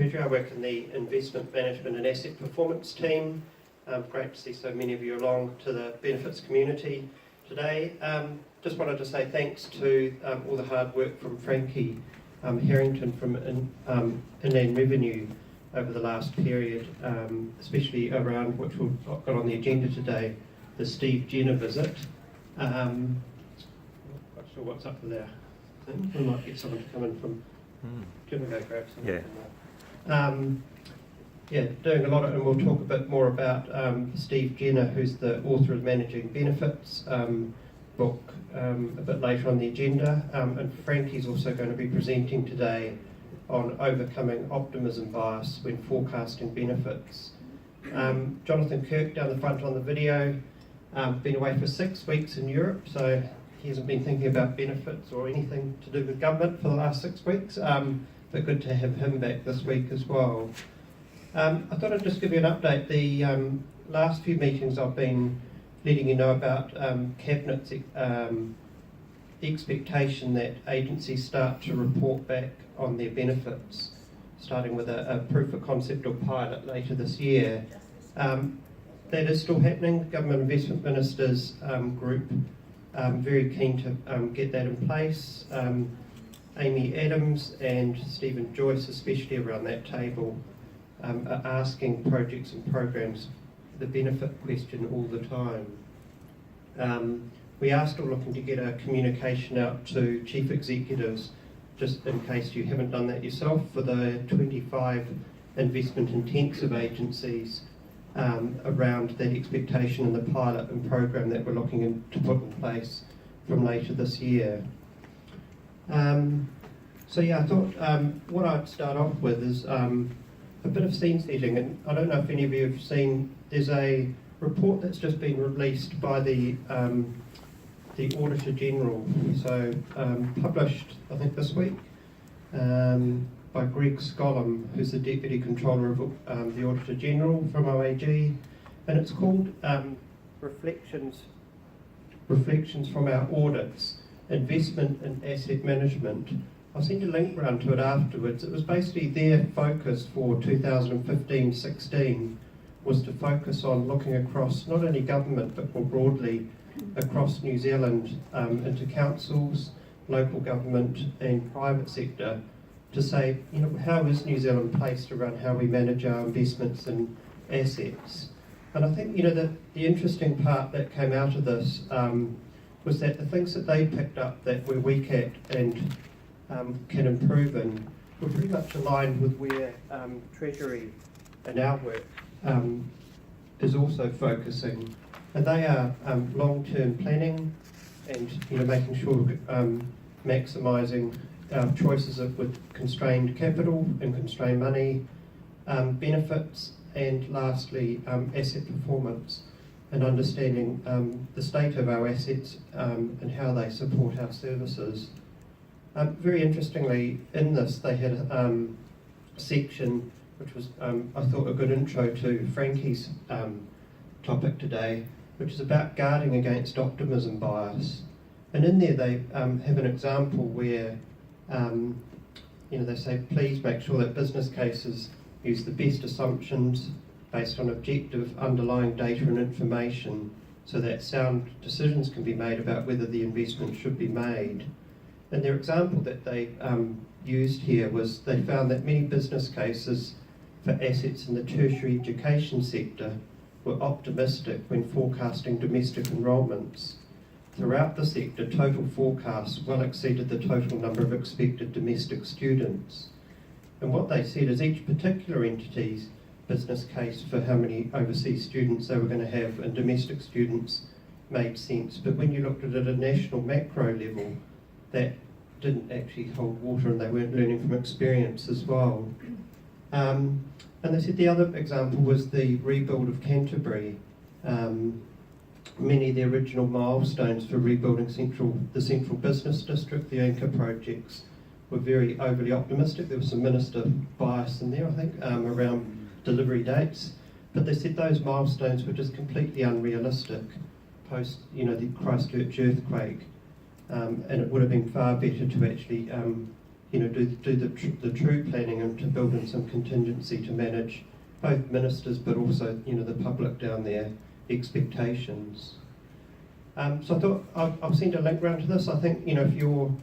I work in the investment management and asset performance team. Great to see so many of you along to the benefits community today. Just wanted to say thanks to all the hard work from Frankie Harrington from Inland Revenue over the last period, especially around which we've got on the agenda today, the Steve Jenner visit. Not sure what's up there. I think we might get someone to come in from. Can we go grab someone? Yeah. Doing a lot of, and we'll talk a bit more about Steve Jenner, who's the author of Managing Benefits book a bit later on the agenda. And Frankie's also going to be presenting today on overcoming optimism bias when forecasting benefits. Jonathan Kirk down the front on the video, been away for 6 weeks in Europe, so he hasn't been thinking about benefits or anything to do with government for the last 6 weeks, but good to have him back this week as well. I thought I'd just give you an update. The last few meetings I've been letting you know about Cabinet's expectation that agencies start to report back on their benefits, starting with a proof of concept or pilot later this year. That is still happening. The Government Investment Ministers group very keen to get that in place. Amy Adams and Stephen Joyce, especially around that table, are asking projects and programs the benefit question all the time. We are still looking to get a communication out to chief executives, just in case you haven't done that yourself, for the 25 investment intensive agencies around that expectation in the pilot and program that we're looking to put in place from later this year. So yeah, I thought what I'd start off with is a bit of scene setting, and I don't know if any of you have seen, there's a report that's just been released by the Auditor General, so published I think this week by Greg Scollum, who's the Deputy Controller of the Auditor General from OAG, and it's called Reflections from Our Audits, Investment and Asset Management. I'll send you a link round to it afterwards. It was basically their focus for 2015-16 was to focus on looking across not only government but more broadly across New Zealand into councils, local government and private sector to say, you know, how is New Zealand placed around how we manage our investments and assets? And I think, you know, the interesting part that came out of this was that the things that they picked up that we're weak at and can improve in were pretty much aligned with where Treasury and our work is also focusing. And they are long-term planning and, you know, making sure maximising choices with constrained capital and constrained money, benefits, and lastly asset performance and understanding the state of our assets and how they support our services. Very interestingly, in this they had a section which was, I thought, a good intro to Frankie's topic today, which is about guarding against optimism bias. And in there they have an example where you know, they say, please make sure that business cases use the best assumptions based on objective underlying data and information so that sound decisions can be made about whether the investment should be made. And their example that they used here was they found that many business cases for assets in the tertiary education sector were optimistic when forecasting domestic enrolments. Throughout the sector, total forecasts well exceeded the total number of expected domestic students. And what they said is each particular entity's business case for how many overseas students they were going to have and domestic students made sense. But when you looked at it at a national macro level, that didn't actually hold water and they weren't learning from experience as well. And they said the other example was the rebuild of Canterbury. Many of the original milestones for rebuilding the central business district, the anchor projects, were very overly optimistic. There was some minister bias in there, I think, around delivery dates. But they said those milestones were just completely unrealistic post, you know, the Christchurch earthquake. And it would have been far better to actually, do the true planning and to build in some contingency to manage both ministers but also the public down there expectations. So I thought I'll send a link round to this. I think if you're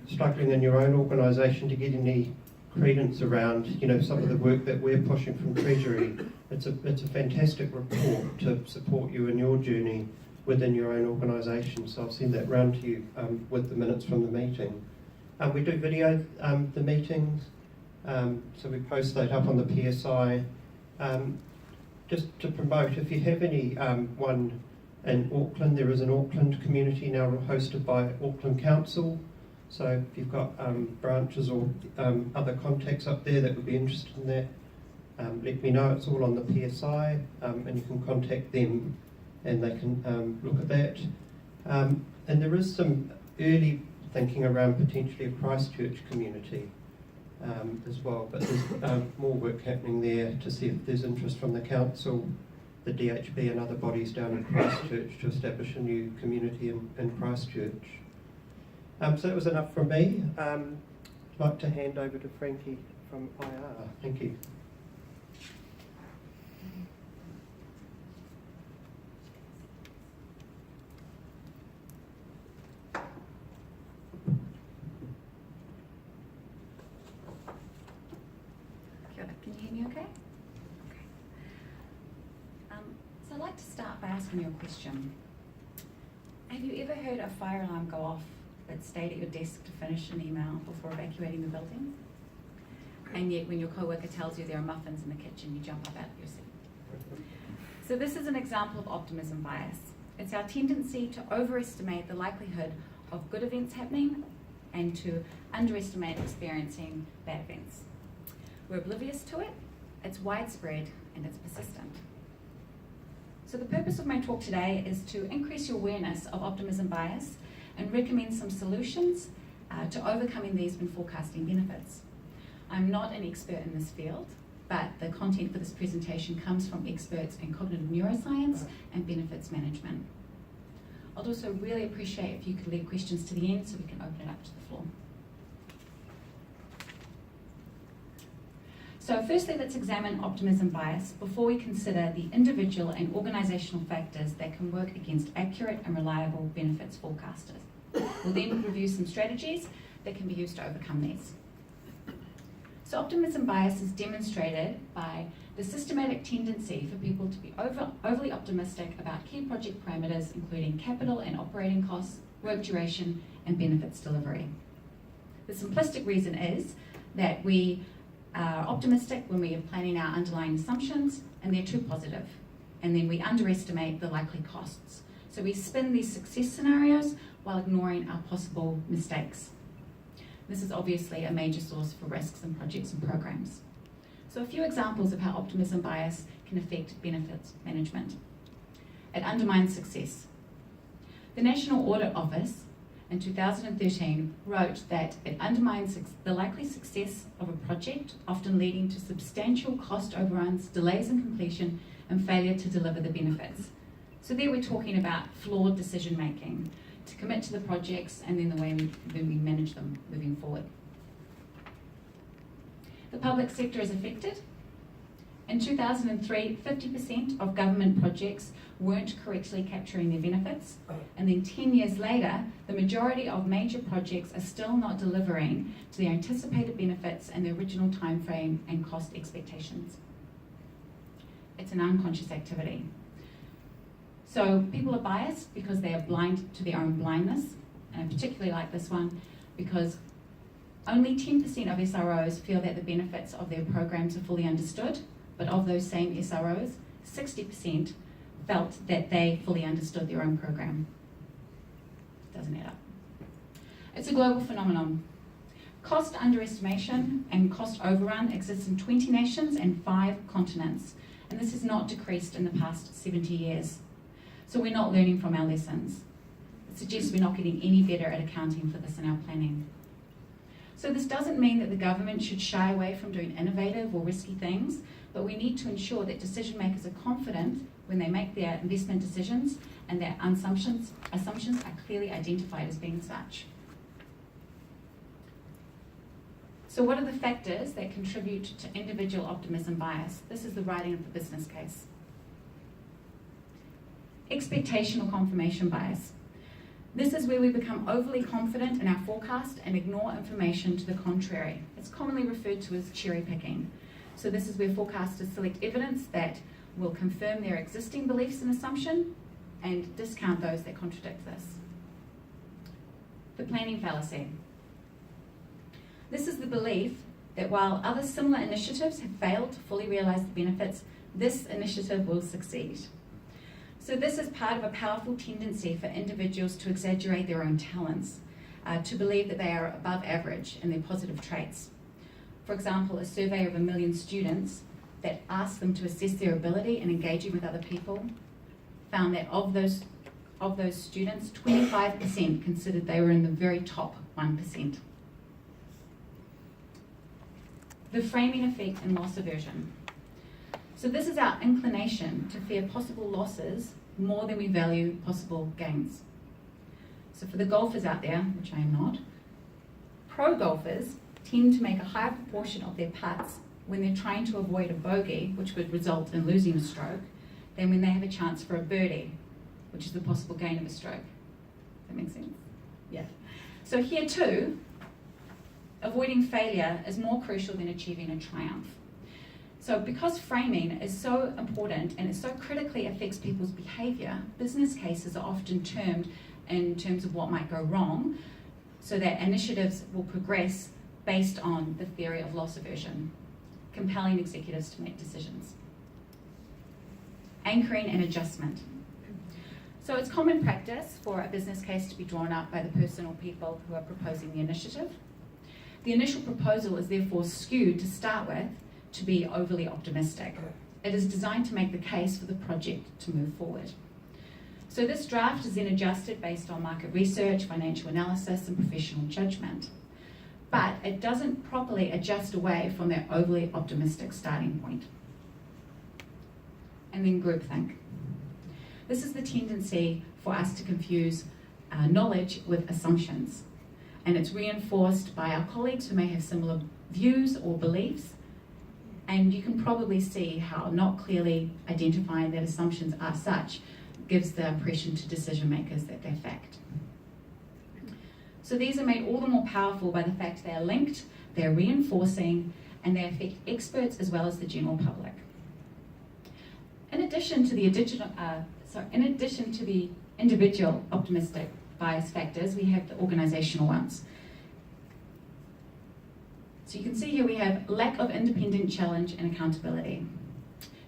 struggling in your own organisation to get any credence around some of the work that we're pushing from Treasury, it's a fantastic report to support you in your journey within your own organisation. So I'll send that round to you with the minutes from the meeting. We do video the meetings, so we post that up on the PSI. Just to promote, if you have any one in Auckland, there is an Auckland community now hosted by Auckland Council. So if you've got branches or other contacts up there that would be interested in that, let me know. It's all on the PSI, and you can contact them and they can look at that. And there is some early thinking around potentially a Christchurch community as well, but there's more work happening there to see if there's interest from the council, the DHB and other bodies down in Christchurch to establish a new community in Christchurch. So that was enough from me. I'd like to hand over to Frankie from IR. Thank you. Can you hear me okay? Okay. So I'd like to start by asking you a question. Have you ever heard a fire alarm go off but stayed at your desk to finish an email before evacuating the building? And yet when your co-worker tells you there are muffins in the kitchen, you jump up out of your seat. So this is an example of optimism bias. It's our tendency to overestimate the likelihood of good events happening and to underestimate experiencing bad events. We're oblivious to it, it's widespread, and it's persistent. So the purpose of my talk today is to increase your awareness of optimism bias and recommend some solutions to overcoming these when forecasting benefits. I'm not an expert in this field, but the content for this presentation comes from experts in cognitive neuroscience and benefits management. I'd also really appreciate if you could leave questions to the end so we can open it up to the floor. So firstly, let's examine optimism bias before we consider the individual and organisational factors that can work against accurate and reliable benefits forecasters. We'll then review some strategies that can be used to overcome these. So optimism bias is demonstrated by the systematic tendency for people to be overly optimistic about key project parameters, including capital and operating costs, work duration, and benefits delivery. The simplistic reason is that we are optimistic when we are planning our underlying assumptions and they're too positive, and then we underestimate the likely costs. So we spin these success scenarios while ignoring our possible mistakes. This is obviously a major source for risks in projects and programs. So a few examples of how optimism bias can affect benefits management. It undermines success. The National Audit Office in 2013 wrote that it undermines the likely success of a project, often leading to substantial cost overruns, delays in completion, and failure to deliver the benefits. So there we're talking about flawed decision making to commit to the projects and then the way we manage them moving forward. The public sector is affected. In 2003, 50% of government projects weren't correctly capturing their benefits, and then 10 years later, the majority of major projects are still not delivering to the anticipated benefits and the original timeframe and cost expectations. It's an unconscious activity. So people are biased because they are blind to their own blindness, and I particularly like this one because only 10% of SROs feel that the benefits of their programs are fully understood, but of those same SROs, 60% felt that they fully understood their own program. Doesn't add up. It's a global phenomenon. Cost underestimation and cost overrun exists in 20 nations and 5 continents, and this has not decreased in the past 70 years. So we're not learning from our lessons. It suggests we're not getting any better at accounting for this in our planning. So this doesn't mean that the government should shy away from doing innovative or risky things, but we need to ensure that decision makers are confident when they make their investment decisions and their assumptions are clearly identified as being such. So what are the factors that contribute to individual optimism bias? This is the writing of the business case. Expectation or confirmation bias. This is where we become overly confident in our forecast and ignore information to the contrary. It's commonly referred to as cherry picking. So this is where forecasters select evidence that will confirm their existing beliefs and assumption and discount those that contradict this. The planning fallacy. This is the belief that while other similar initiatives have failed to fully realise the benefits, this initiative will succeed. So this is part of a powerful tendency for individuals to exaggerate their own talents, to believe that they are above average in their positive traits. For example, a survey of 1 million students that asked them to assess their ability in engaging with other people found that of those students, 25% considered they were in the very top 1%. The framing effect and loss aversion. So this is our inclination to fear possible losses more than we value possible gains. So for the golfers out there, which I am not, pro golfers tend to make a higher proportion of their putts when they're trying to avoid a bogey, which would result in losing a stroke, than when they have a chance for a birdie, which is the possible gain of a stroke. Does that make sense? Yeah. So here too, avoiding failure is more crucial than achieving a triumph. So because framing is so important and it so critically affects people's behaviour, business cases are often termed in terms of what might go wrong, so that initiatives will progress based on the theory of loss aversion, compelling executives to make decisions. Anchoring and adjustment. So it's common practice for a business case to be drawn up by the person or people who are proposing the initiative. The initial proposal is therefore skewed to start with to be overly optimistic. It is designed to make the case for the project to move forward. So this draft is then adjusted based on market research, financial analysis, and professional judgment. But it doesn't properly adjust away from that overly optimistic starting point. And then groupthink. This is the tendency for us to confuse knowledge with assumptions. And it's reinforced by our colleagues who may have similar views or beliefs. And you can probably see how not clearly identifying that assumptions are such gives the impression to decision makers that they're fact. So these are made all the more powerful by the fact they are linked, they're reinforcing, and they affect experts as well as the general public. In addition to the individual optimistic bias factors, we have the organisational ones. So you can see here we have lack of independent challenge and accountability.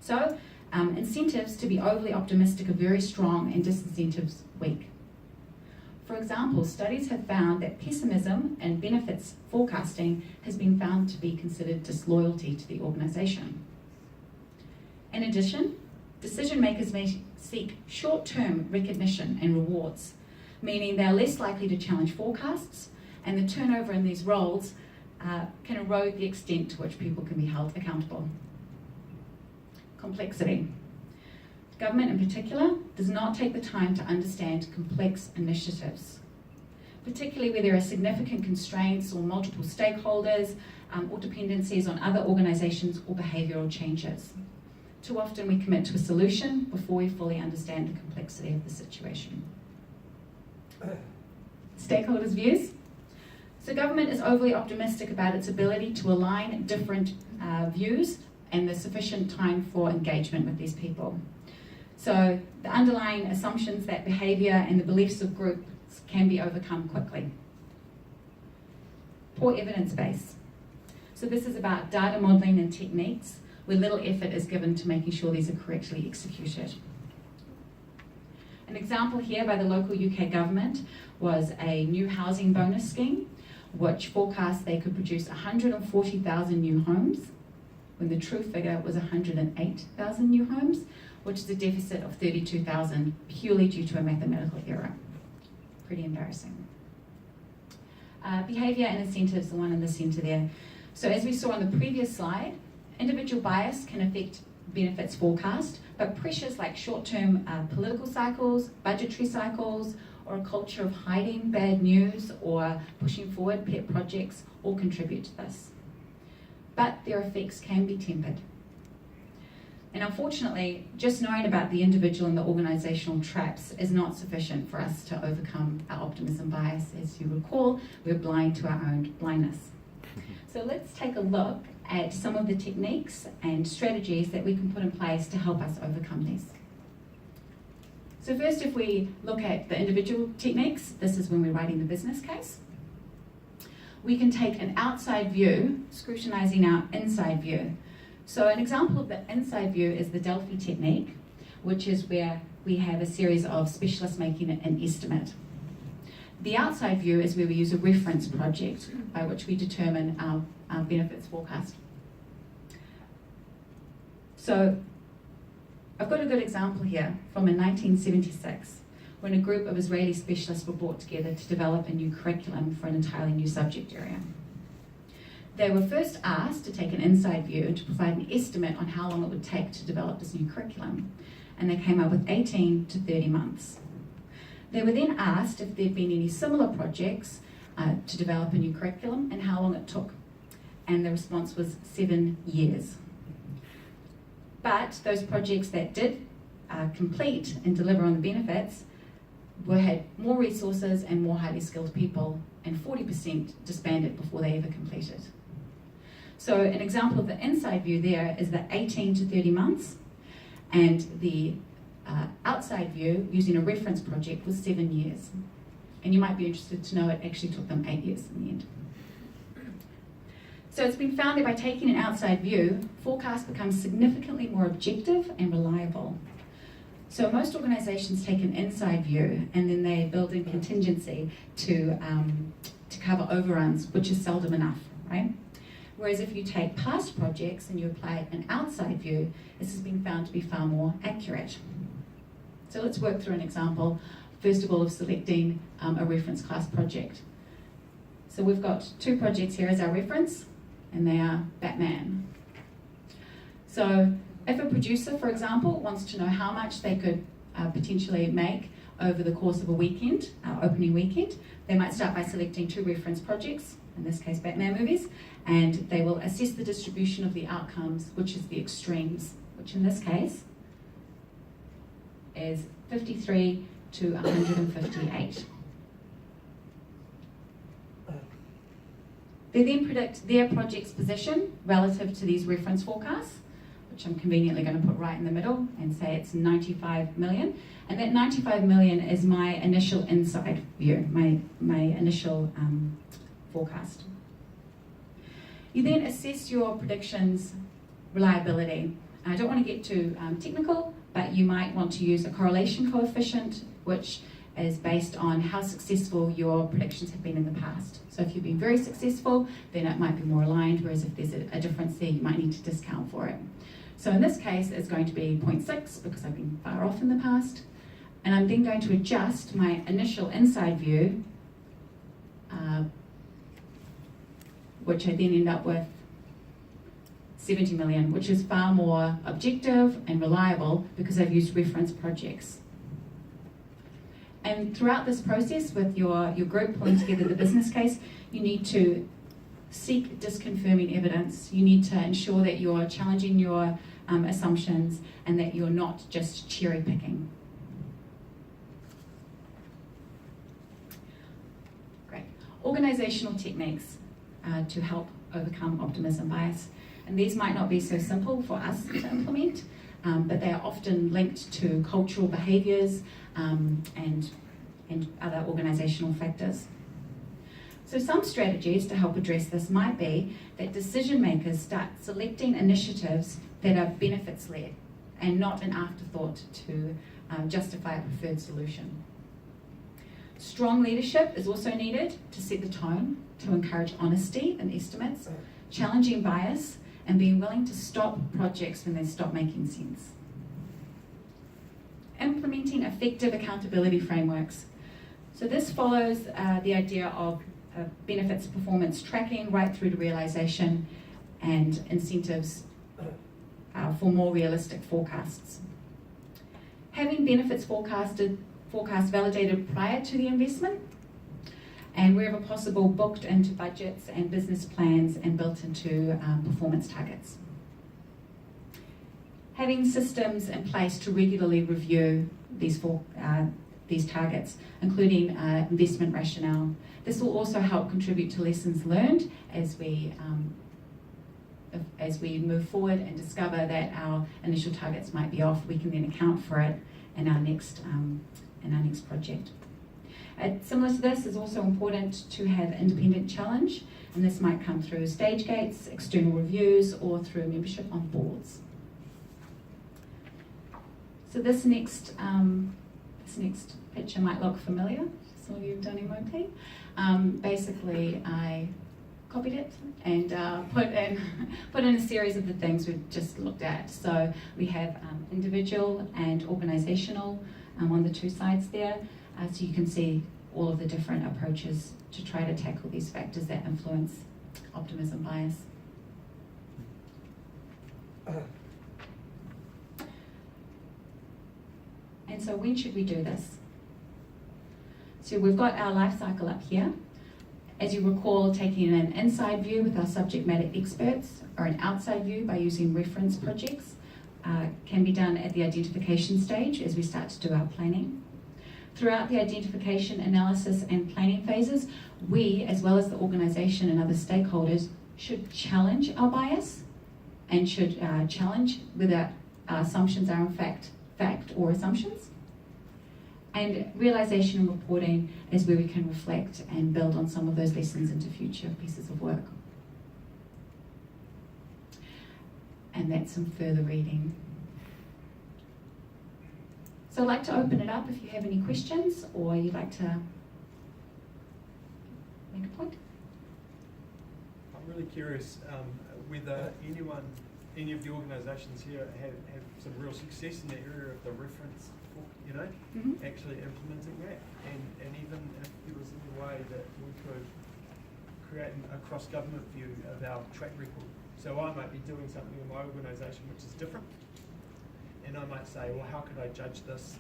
So incentives to be overly optimistic are very strong and disincentives weak. For example, studies have found that pessimism and benefits forecasting has been found to be considered disloyalty to the organisation. In addition, decision makers may seek short-term recognition and rewards, meaning they're less likely to challenge forecasts, and the turnover in these roles can erode the extent to which people can be held accountable. Complexity. Government in particular does not take the time to understand complex initiatives, particularly where there are significant constraints or multiple stakeholders or dependencies on other organisations or behavioural changes. Too often we commit to a solution before we fully understand the complexity of the situation. Stakeholders' views. So government is overly optimistic about its ability to align different views and the sufficient time for engagement with these people. So the underlying assumptions that behaviour and the beliefs of groups can be overcome quickly. Poor evidence base. So this is about data modelling and techniques where little effort is given to making sure these are correctly executed. An example here by the local UK government was a new housing bonus scheme which forecast they could produce 140,000 new homes when the true figure was 108,000 new homes, which is a deficit of 32,000 purely due to a mathematical error. Pretty embarrassing. Behaviour and incentives, the one in the centre there. So as we saw on the previous slide, individual bias can affect benefits forecast, but pressures like short-term political cycles, budgetary cycles, or a culture of hiding bad news or pushing forward pet projects all contribute to this. but their effects can be tempered. And unfortunately, just knowing about the individual and the organisational traps is not sufficient for us to overcome our optimism bias. As you recall, we're blind to our own blindness. So let's take a look at some of the techniques and strategies that we can put in place to help us overcome these. So first, if we look at the individual techniques, this is when we're writing the business case. We can take an outside view, scrutinising our inside view. So an example of the inside view is the Delphi technique, which is where we have a series of specialists making an estimate. The outside view is where we use a reference project by which we determine our benefits forecast. So I've got a good example here from in 1976, when a group of Israeli specialists were brought together to develop a new curriculum for an entirely new subject area. They were first asked to take an inside view and to provide an estimate on how long it would take to develop this new curriculum, and they came up with 18 to 30 months. They were then asked if there'd been any similar projects to develop a new curriculum and how long it took, and the response was 7 years. But those projects that did complete and deliver on the benefits had more resources and more highly skilled people, and 40% disbanded before they ever completed. So an example of the inside view there is the 18 to 30 months, and the outside view using a reference project was 7 years. And you might be interested to know it actually took them 8 years in the end. So it's been found that by taking an outside view, forecasts become significantly more objective and reliable. So most organisations take an inside view and then they build in contingency to cover overruns, which is seldom enough, right? Whereas if you take past projects and you apply an outside view, this has been found to be far more accurate. So let's work through an example, first of all, of selecting a reference class project. So we've got 2 projects here as our reference, and they are Batman. So if a producer, for example, wants to know how much they could potentially make over the course of a weekend, opening weekend, they might start by selecting 2 reference projects, in this case Batman movies, and they will assess the distribution of the outcomes, which is the extremes, which in this case is 53 to 158. They then predict their project's position relative to these reference forecasts, which I'm conveniently going to put right in the middle and say it's 95 million. And that 95 million is my initial inside view, my initial forecast. You then assess your predictions' reliability. I don't want to get too technical, but you might want to use a correlation coefficient, which is based on how successful your predictions have been in the past. So if you've been very successful, then it might be more aligned, whereas if there's a difference there, you might need to discount for it. So in this case, it's going to be 0.6 because I've been far off in the past. And I'm then going to adjust my initial inside view, which I then end up with 70 million, which is far more objective and reliable because I've used reference projects. And throughout this process with your group pulling together the business case, you need to seek disconfirming evidence. You need to ensure that you're challenging your assumptions and that you're not just cherry picking. Great. Organisational techniques to help overcome optimism bias. And these might not be so simple for us to implement, but they are often linked to cultural behaviours and other organisational factors. So some strategies to help address this might be that decision makers start selecting initiatives that are benefits-led and not an afterthought to justify a preferred solution. Strong leadership is also needed to set the tone, to encourage honesty in estimates, challenging bias, and being willing to stop projects when they stop making sense. Implementing effective accountability frameworks. So this follows the idea of benefits performance tracking right through to realisation and incentives for more realistic forecasts. Having benefits forecast validated prior to the investment, and wherever possible booked into budgets and business plans and built into performance targets. Having systems in place to regularly review these targets, including investment rationale. This will also help contribute to lessons learned as we move forward and discover that our initial targets might be off. We can then account for it in our next project. Similar to this, it's also important to have independent challenge, and this might come through stage gates, external reviews, or through membership on boards. So this next picture might look familiar. Some of you have done MOP. Basically, I copied it and put in a series of the things we've just looked at. So we have individual and organisational on the two sides there. So you can see all of the different approaches to try to tackle these factors that influence optimism bias. And so when should we do this? So we've got our life cycle up here. As you recall, taking an inside view with our subject matter experts or an outside view by using reference projects can be done at the identification stage as we start to do our planning. Throughout the identification, analysis and planning phases, we, as well as the organisation and other stakeholders, should challenge our bias and should challenge whether our assumptions are in fact or assumptions. And realisation and reporting is where we can reflect and build on some of those lessons into future pieces of work. And that's some further reading. So I'd like to open it up if you have any questions or you'd like to make a point. I'm really curious whether any of the organisations here have some real success in the area of the reference book, actually implementing that, and even if there was any way that we could create a cross-government view of our track record. So I might be doing something in my organisation which is different, and I might say, well, how could I judge this?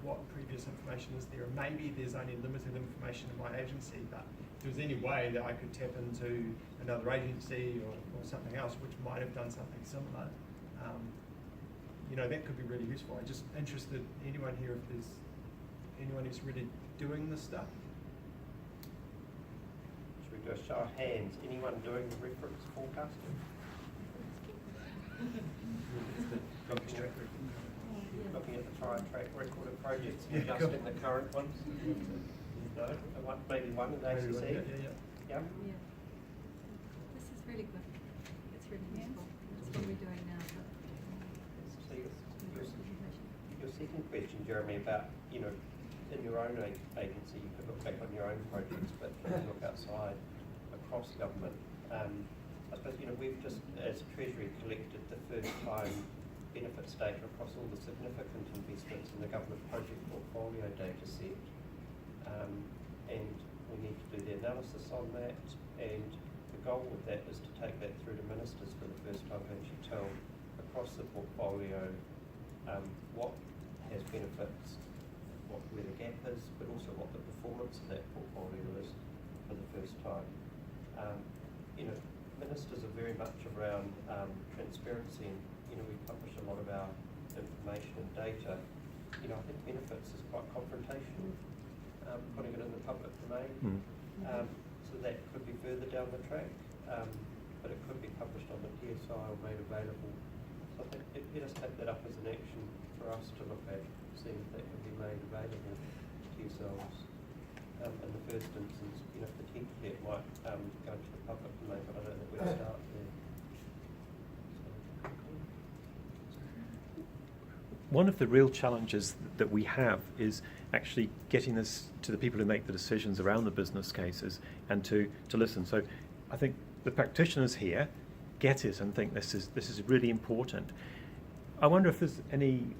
What previous information is there? And maybe there's only limited information in my agency, but if there was any way that I could tap into another agency or something else which might have done something similar, that could be really useful. I'm just interested, anyone here, if there's anyone who's really doing this stuff? Should we do a show of hands? Anyone doing the reference forecasting? Looking at the track record of projects and adjusting the current ones? No? Maybe one in ACC? Yeah. This is really good. It's really useful. That's what we're doing now. So your second question, Jeremy, about, in your own agency, you could look back on your own projects, but you can look outside, across government. I suppose, we've just, as Treasury, collected the first time benefits data across all the significant investments in the government project portfolio data set. And we need to do the analysis on that, and the goal with that is to take that through to ministers for the first time and actually tell across the portfolio what has benefits, where the gap is, but also what the performance of that portfolio is for the first time. Ministers are very much around transparency, and we publish a lot of our information and data. I think benefits is quite confrontational, putting it in the public domain. So that could be further down the track, but it could be published on the PSI or made available. So I think let us take that up as an action for us to look at, see if that can be made available to yourselves. In the first instance, potentially it might go to the public domain, but I don't think we'll start there. One of the real challenges that we have is actually getting this to the people who make the decisions around the business cases and to listen. So I think the practitioners here get it and think this is really important. I wonder if there's any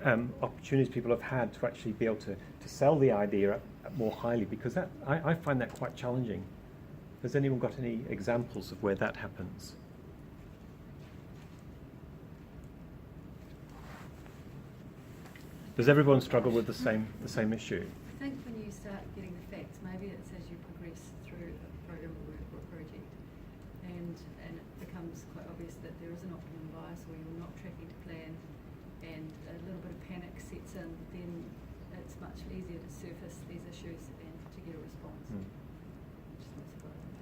opportunities people have had to actually be able to sell the idea more highly, because that I find that quite challenging. Has anyone got any examples of where that happens? Does everyone struggle with the same issue? I think when you start getting the facts, maybe it's as you in, then it's much easier to surface these issues and to get a response. Which is not surprising.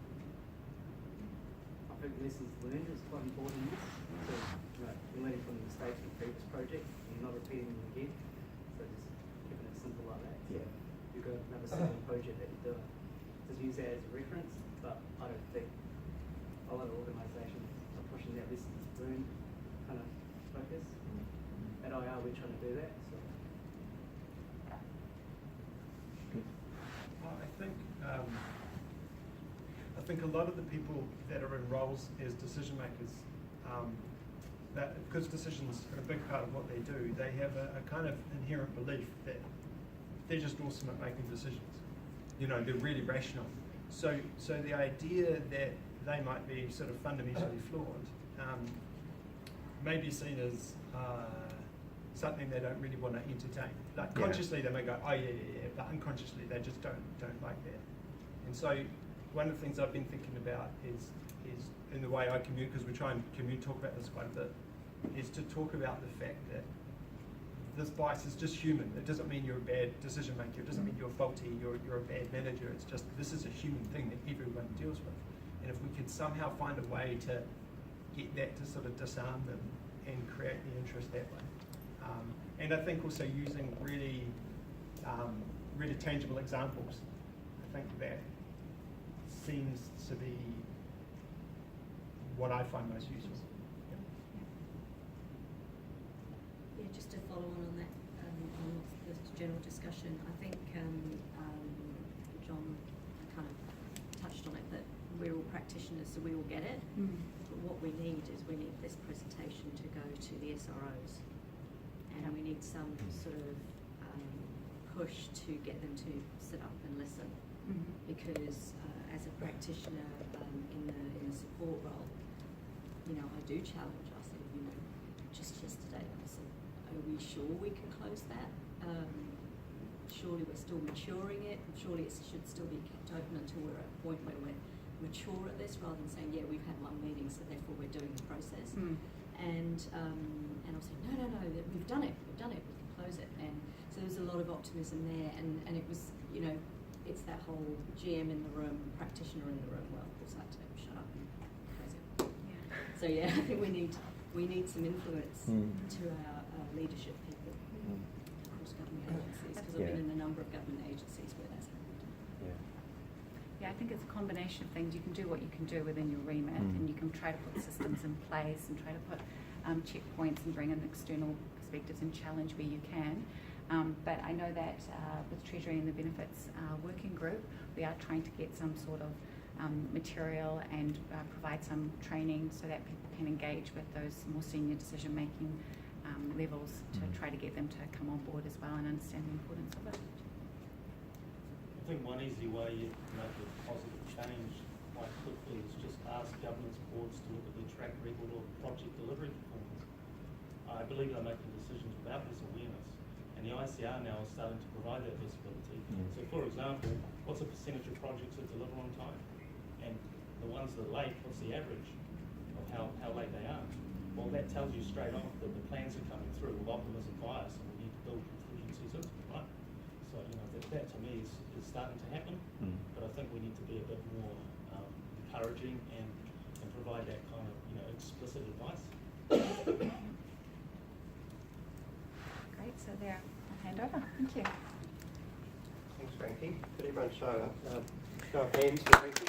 I think lessons learned is quite important in this. So, you're learning from the mistakes of the previous project and not repeating them again. So just keeping it simple like that. So you've got another similar project that you're doing. Just use that as a reference, but I don't think a lot of organisations are pushing that lessons learned kind of focus. At IR we're trying to do that. So. Well, I think a lot of the people that are in roles as decision makers, that because decisions are a big part of what they do, they have a kind of inherent belief that they're just awesome at making decisions. You know, they're really rational. So the idea that they might be sort of fundamentally flawed may be seen as something they don't really want to entertain. Like consciously they may go, oh yeah, but unconsciously they just don't like that. And so one of the things I've been thinking about is in the way I communicate, because we try and talk about this quite a bit, is to talk about the fact that this bias is just human. It doesn't mean you're a bad decision maker. It doesn't mean you're faulty. You're a bad manager. It's just this is a human thing that everyone deals with. And if we could somehow find a way to get that to sort of disarm them and create the interest that way. And I think also using really tangible examples. I think that seems to be what I find most useful. Yeah, just to follow on that, on the general discussion, I think John kind of touched on it, that we're all practitioners, so we all get it. But what we need is we need this presentation to go to the SROs, and we need some sort of push to get them to sit up and listen. Because as a practitioner in the support role, you know, I do challenge. I said, you know, just yesterday I said, are we sure we can close that? Surely we're still maturing it. Surely it should still be kept open until we're at a point where we're mature at this, rather than saying, yeah, we've had one meeting, so therefore we're doing the process. And I was saying, no, we've done it, we can close it. And so there's a lot of optimism there, and it was, you know, it's that whole GM in the room, practitioner in the room. Well, of course I have to shut up and close it. So yeah, I think we need some influence to our leadership people across government agencies, because I've been in a number of government agencies where that's happened. Yeah, I think it's a combination of things. You can do what you can do within your remit, and you can try to put systems in place and try to put checkpoints and bring in external perspectives and challenge where you can. But I know that with Treasury and the Benefits Working Group, we are trying to get some sort of material and provide some training so that people can engage with those more senior decision-making levels to try to get them to come on board as well and understand the importance of it. I think one easy way you can make a positive change quite quickly is just ask governance boards to look at their track record or project delivery performance. I believe they're making decisions without this awareness, and the ICR now is starting to provide that visibility. So for example, what's the percentage of projects that deliver on time? And the ones that are late, what's the average of how late they are? Well, that tells you straight off that the plans are coming through with optimism bias, and we need to build contingencies into it, right? So, you know, that to me is starting to happen, but I think we need to be a bit more encouraging and provide that kind of, you know, explicit advice. Great, so there, I'll hand over. Thank you. Thanks, Frankie. Could everyone show of hands for Frankie?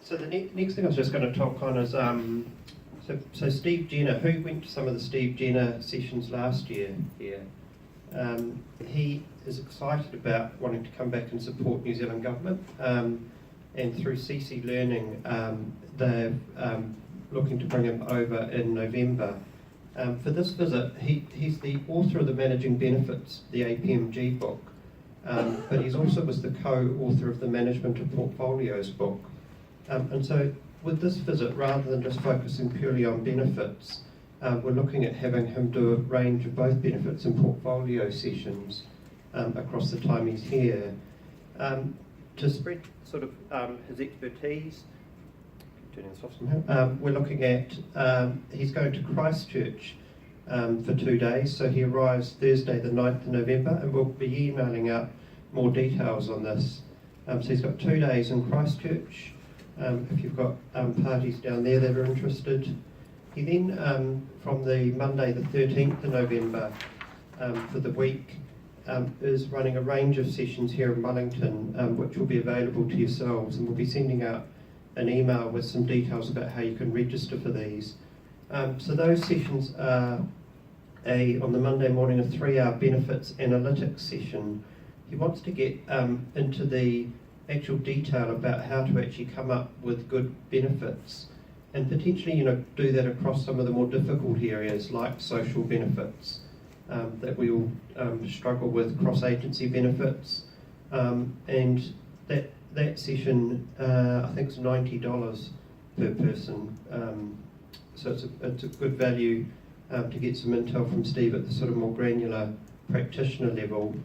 So the next thing I was just going to talk on is so Steve Jenner, who went to some of the Steve Jenner sessions last year here. He is excited about wanting to come back and support New Zealand government, and through CC Learning, they're looking to bring him over in November. For this visit, he's the author of the Managing Benefits, the APMG book, but he's also was the co-author of the Management of Portfolios book. And so with this visit, rather than just focusing purely on benefits, we're looking at having him do a range of both benefits and portfolio sessions across the time he's here. to spread sort of his expertise. Turning this off somehow. We're looking at, he's going to Christchurch for 2 days, so he arrives Thursday the 9th of November, and we'll be emailing out more details on this. So he's got 2 days in Christchurch, if you've got parties down there that are interested. He then, from the Monday the 13th of November for the week, is running a range of sessions here in Wellington, which will be available to yourselves, and we'll be sending out an email with some details about how you can register for these. So those sessions are on the Monday morning, a 3-hour benefits analytics session. He wants to get into the actual detail about how to actually come up with good benefits, and potentially, do that across some of the more difficult areas like social benefits that we all struggle with, cross-agency benefits, and that session I think is $90 per person. So it's a good value to get some intel from Steve at the sort of more granular practitioner level.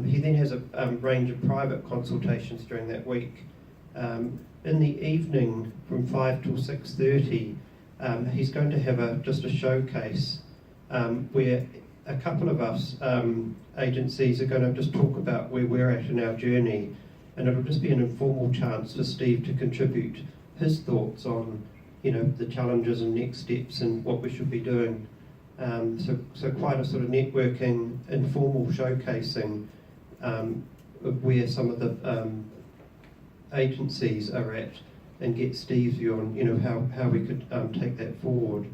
He then has a range of private consultations during that week. In the evening from 5 till 6:30, he's going to have just a showcase where a couple of us agencies are going to just talk about where we're at in our journey, and it'll just be an informal chance for Steve to contribute his thoughts on the challenges and next steps and what we should be doing. So quite a sort of networking, informal showcasing of where some of the agencies are at, and get Steve's view on how we could take that forward.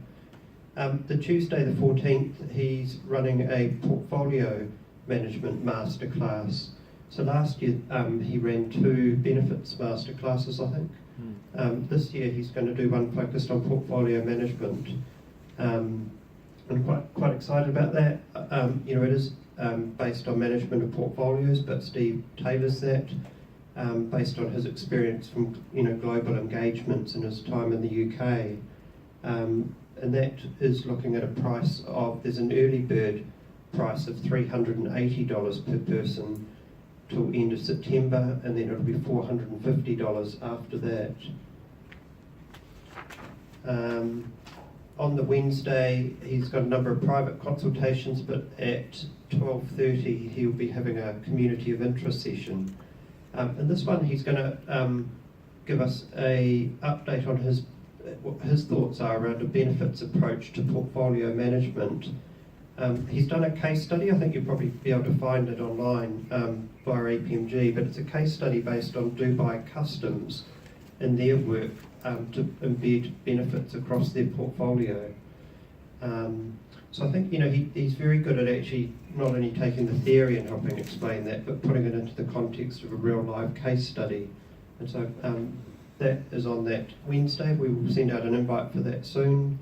The Tuesday the 14th, he's running a portfolio management masterclass. So last year he ran 2 benefits masterclasses, I think. This year he's going to do one focused on portfolio management. I'm quite excited about that. It is based on management of portfolios, but Steve tailors that based on his experience from global engagements and his time in the UK. And that is looking at a price of, there's an early bird price of $380 per person till end of September, and then it'll be $450 after that. On the Wednesday, he's got a number of private consultations, but at 12:30 he'll be having a community of interest session. And this one, he's going to give us a update on what his thoughts are around a benefits approach to portfolio management. He's done a case study. I think you'll probably be able to find it online via APMG, but it's a case study based on Dubai Customs and their work to embed benefits across their portfolio. So I think he's very good at actually not only taking the theory and helping explain that, but putting it into the context of a real live case study. And so that is on that Wednesday. We will send out an invite for that soon.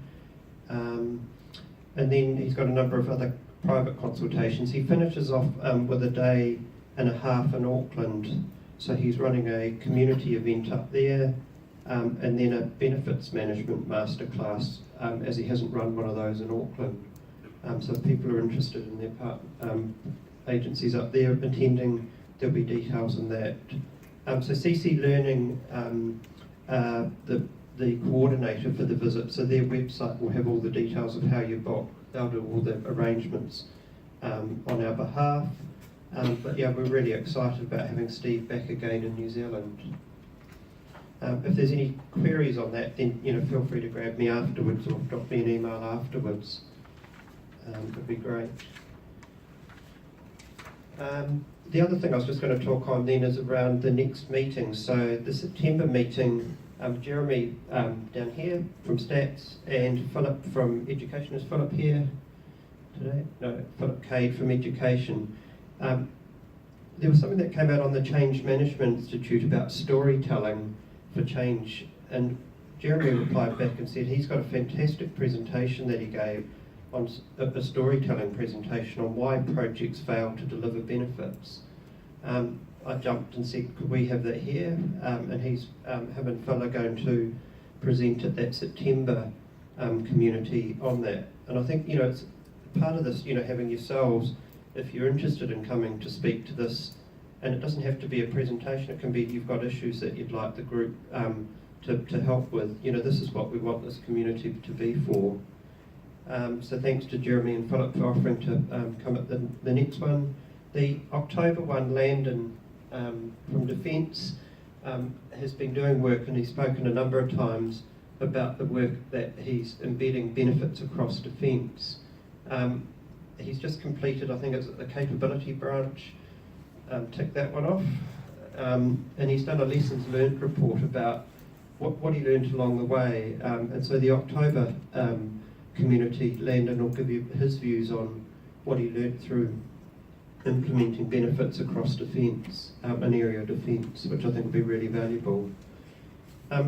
And then he's got a number of other private consultations. He finishes off with a day and a half in Auckland. So he's running a community event up there, and then a benefits management masterclass, as he hasn't run one of those in Auckland. So if people are interested in their agencies up there attending, there'll be details on that. So CC Learning, the coordinator for the visit, so their website will have all the details of how you book. They'll do all the arrangements on our behalf. But yeah, we're really excited about having Steve back again in New Zealand. If there's any queries on that, then feel free to grab me afterwards or drop me an email afterwards. It'd be great. The other thing I was just going to talk on then is around the next meeting. So the September meeting, Jeremy down here from Stats and Philip from Education. Is Philip here today? No, Philip Cade from Education. There was something that came out on the Change Management Institute about storytelling for change, and Jeremy replied back and said he's got a fantastic presentation that he gave on a storytelling presentation on why projects fail to deliver benefits. I jumped and said, could we have that here? And him and Phil are going to present at that September community on that. And I think it's part of this, having yourselves, if you're interested in coming to speak to this and it doesn't have to be a presentation, it can be you've got issues that you'd like the group to help with. You know, this is what we want this community to be for. So thanks to Jeremy and Philip for offering to come at the next one. The October one, Landon from Defence, has been doing work, and he's spoken a number of times about the work that he's embedding benefits across Defence. He's just completed, I think it's the capability branch, tick that one off, and he's done a lessons learned report about what he learned along the way, and so the October community, Landon will give you his views on what he learned through implementing benefits across Defence, an area of Defence, which I think will be really valuable.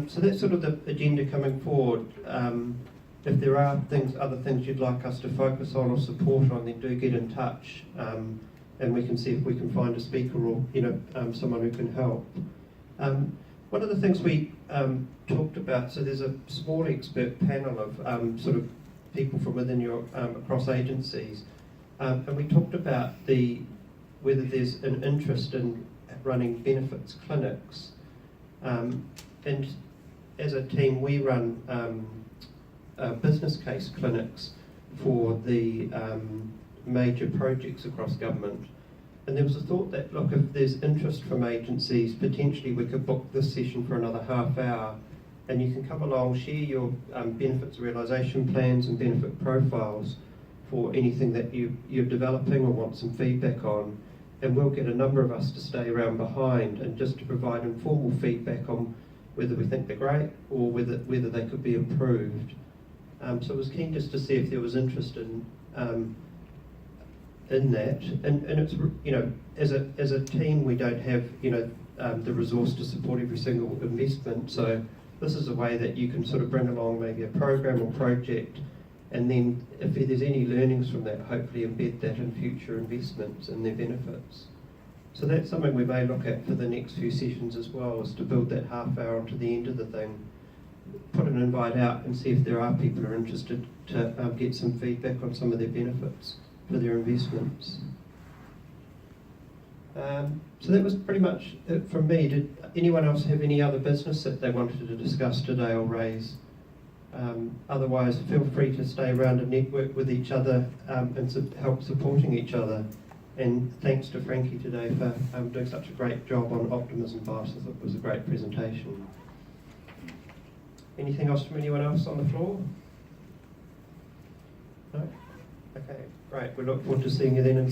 So that's sort of the agenda coming forward. If there are other things you'd like us to focus on or support on, then do get in touch, and we can see if we can find a speaker or someone who can help. One of the things we talked about, so there's a small expert panel of sort of people from within your across agencies, and we talked about whether there's an interest in running benefits clinics, and as a team we run business case clinics for the major projects across government. And there was a thought that, look, if there's interest from agencies, potentially we could book this session for another half hour, and you can come along, share your benefits realisation plans and benefit profiles for anything that you're developing or want some feedback on, and we'll get a number of us to stay around behind and just to provide informal feedback on whether we think they're great or whether they could be improved. So I was keen just to see if there was interest in that, and it's, you know, as a team we don't have, you know, the resource to support every single investment, so this is a way that you can sort of bring along maybe a program or project, and then if there's any learnings from that, hopefully embed that in future investments and their benefits. So that's something we may look at for the next few sessions as well, is to build that half hour onto the end of the thing, put an invite out and see if there are people who are interested to get some feedback on some of their benefits for their investments. So that was pretty much it from me. Did anyone else have any other business that they wanted to discuss today or raise? Otherwise, feel free to stay around and network with each other and help supporting each other. And thanks to Frankie today for doing such a great job on optimism bias. I thought it was a great presentation. Anything else from anyone else on the floor? No? Okay, great. We look forward to seeing you then in